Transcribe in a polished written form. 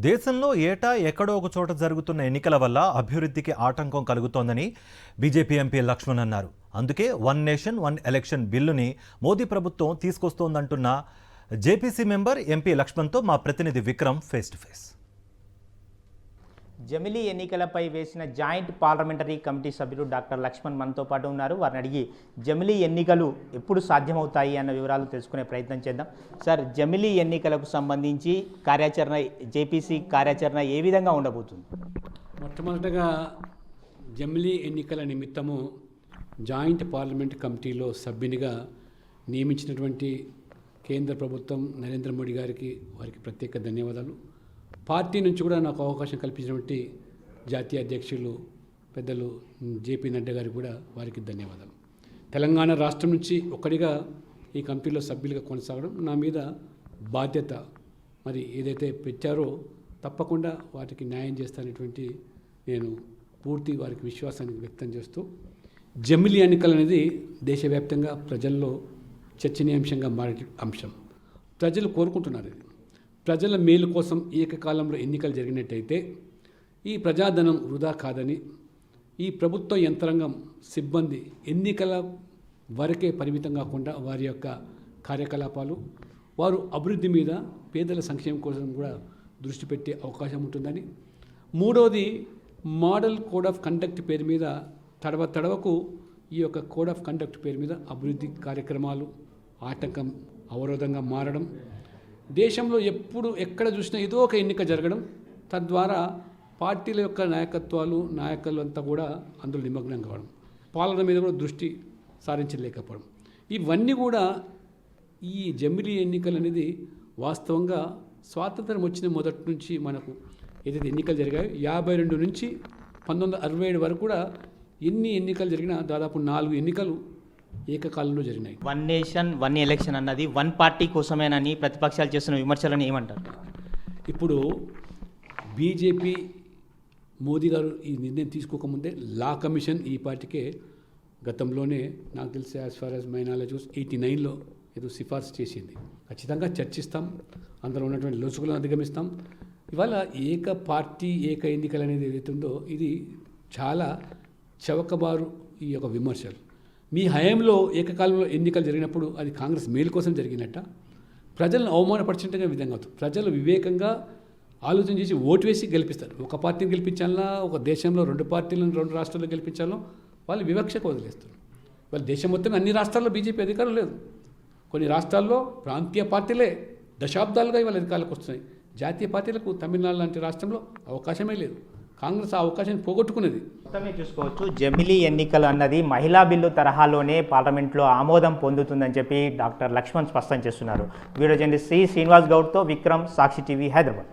దేశంలో ఏటా ఎక్కడో ఒక చోట జరుగుతున్న ఎన్నికల వల్ల అభివృద్ధికి ఆటంకం కలుగుతోందని బీజేపీ ఎంపీ లక్ష్మణ్ అన్నారు. అందుకే వన్ నేషన్ వన్ ఎలక్షన్ బిల్లుని మోదీ ప్రభుత్వం తీసుకొస్తోందంటున్న జేపీసీ మెంబర్ ఎంపీ లక్ష్మణ్తో మా ప్రతినిధి విక్రమ్ ఫేస్ టు ఫేస్. జమిలీ ఎన్నికలపై వేసిన జాయింట్ పార్లమెంటరీ కమిటీ సభ్యులు డాక్టర్ లక్ష్మణ్ మనతో పాటు ఉన్నారు. వారిని అడిగి జమిలీ ఎన్నికలు ఎప్పుడు సాధ్యమవుతాయి అన్న వివరాలు తెలుసుకునే ప్రయత్నం చేద్దాం. సార్, జమిలీ ఎన్నికలకు సంబంధించి కార్యాచరణ, జేపీసీ కార్యాచరణ ఏ విధంగా ఉండబోతుంది? మొట్టమొదటగా జమిలీ ఎన్నికల నిమిత్తము జాయింట్ పార్లమెంట్ కమిటీలో సభ్యునిగా నియమించినటువంటి కేంద్ర ప్రభుత్వం నరేంద్ర మోడీ గారికి వారికి ప్రత్యేక ధన్యవాదాలు. పార్టీ నుంచి కూడా నాకు అవకాశం కల్పించినటువంటి జాతీయ అధ్యక్షులు పెద్దలు జేపీ నడ్డా గారికి కూడా వారికి ధన్యవాదాలు. తెలంగాణ రాష్ట్రం నుంచి ఒక్కడిగా ఈ కమిటీలో సభ్యులుగా కొనసాగడం నా మీద బాధ్యత. మరి ఏదైతే పెట్టారో తప్పకుండా వాటికి న్యాయం చేస్తానటువంటి నేను పూర్తి వారికి విశ్వాసాన్ని వ్యక్తం చేస్తూ, జమిలీ ఎన్నికలు అనేది దేశవ్యాప్తంగా ప్రజల్లో చర్చనీయాంశంగా మారే అంశం. ప్రజలు కోరుకుంటున్నారు. ఇది ప్రజల మేలు కోసం ఏకకాలంలో ఎన్నికలు జరిగినట్టయితే ఈ ప్రజాధనం వృధా కాదని, ఈ ప్రభుత్వ యంత్రాంగం సిబ్బంది ఎన్నికల వరకే పరిమితం కాకుండా వారి యొక్క కార్యకలాపాలు, వారు అభివృద్ధి మీద, పేదల సంక్షేమం కోసం కూడా దృష్టి పెట్టే అవకాశం ఉంటుందని. మూడవది, మోడల్ కోడ్ ఆఫ్ కండక్ట్ పేరు మీద తడవకు ఈ యొక్క కోడ్ ఆఫ్ కండక్ట్ పేరు మీద అభివృద్ధి కార్యక్రమాలు ఆటంకం, అవరోధంగా మారడం, దేశంలో ఎప్పుడు ఎక్కడ చూసినా ఏదో ఒక ఎన్నిక జరగడం, తద్వారా పార్టీల యొక్క నాయకులు అంతా కూడా అందులో నిమగ్నం కావడం, పాలన మీద కూడా దృష్టి సారించలేకపోవడం, ఇవన్నీ కూడా ఈ జమిలీ ఎన్నికలు అనేది వాస్తవంగా స్వాతంత్రం వచ్చిన మొదటి నుంచి మనకు ఏదైతే ఎన్నికలు జరిగాయో 52 నుంచి 1967 వరకు కూడా ఎన్ని ఎన్నికలు జరిగినా దాదాపు 4 ఎన్నికలు ఏకకాలంలో జరిగినాయి. వన్ నేషన్ వన్ ఎలక్షన్ అన్నది వన్ పార్టీ కోసమేనని ప్రతిపక్షాలు చేస్తున్న విమర్శలను ఏమంటారు? ఇప్పుడు బీజేపీ మోదీ గారు ఈ నిర్ణయం తీసుకోకముందే లా కమిషన్ ఈ పార్టీకే గతంలోనే నాకు తెలిసి as far as my knowledge 89లో ఏదో సిఫార్సు చేసింది. ఖచ్చితంగా చర్చిస్తాం, అందులో ఉన్నటువంటి లొసుగులను అధిగమిస్తాం. ఇవాళ ఏక పార్టీ ఏక ఎన్నికలు అనేది ఏదైతే ఉందో ఇది చాలా చవకబారు ఈ యొక్క విమర్శలు. మీ హయాంలో ఏకకాలంలో ఎన్నికలు జరిగినప్పుడు అది కాంగ్రెస్ మేలు కోసం జరిగినట్ట, ప్రజలను అవమానపరిచినట్టుగా విధంగా అవుతుంది. ప్రజలు వివేకంగా ఆలోచన చేసి ఓటు వేసి గెలిపిస్తారు. ఒక పార్టీని గెలిపించాలన్నా, ఒక దేశంలో 2 పార్టీలను 2 రాష్ట్రాల్లో గెలిపించాలో వాళ్ళు వివక్షకు వదిలేస్తారు. వాళ్ళు దేశం మొత్తం అన్ని రాష్ట్రాల్లో బీజేపీ అధికారం లేదు. కొన్ని రాష్ట్రాల్లో ప్రాంతీయ పార్టీలే దశాబ్దాలుగా ఇవాళ అధికారులకు వస్తున్నాయి. జాతీయ పార్టీలకు తమిళనాడు లాంటి రాష్ట్రంలో అవకాశమే లేదు. కాంగ్రెస్ ఆ అవకాశాన్ని పోగొట్టుకున్నది. మొత్తమే చూసుకోవచ్చు, జమిలీ ఎన్నికలు అన్నది మహిళా బిల్లు తరహాలోనే పార్లమెంట్లో ఆమోదం పొందుతుందని చెప్పి డాక్టర్ లక్ష్మణ్ స్పష్టం చేస్తున్నారు. వీడియో జర్నలిస్ట్ శ్రీనివాస్ గౌడ్తో విక్రమ్, సాక్షి టీవీ, హైదరాబాద్.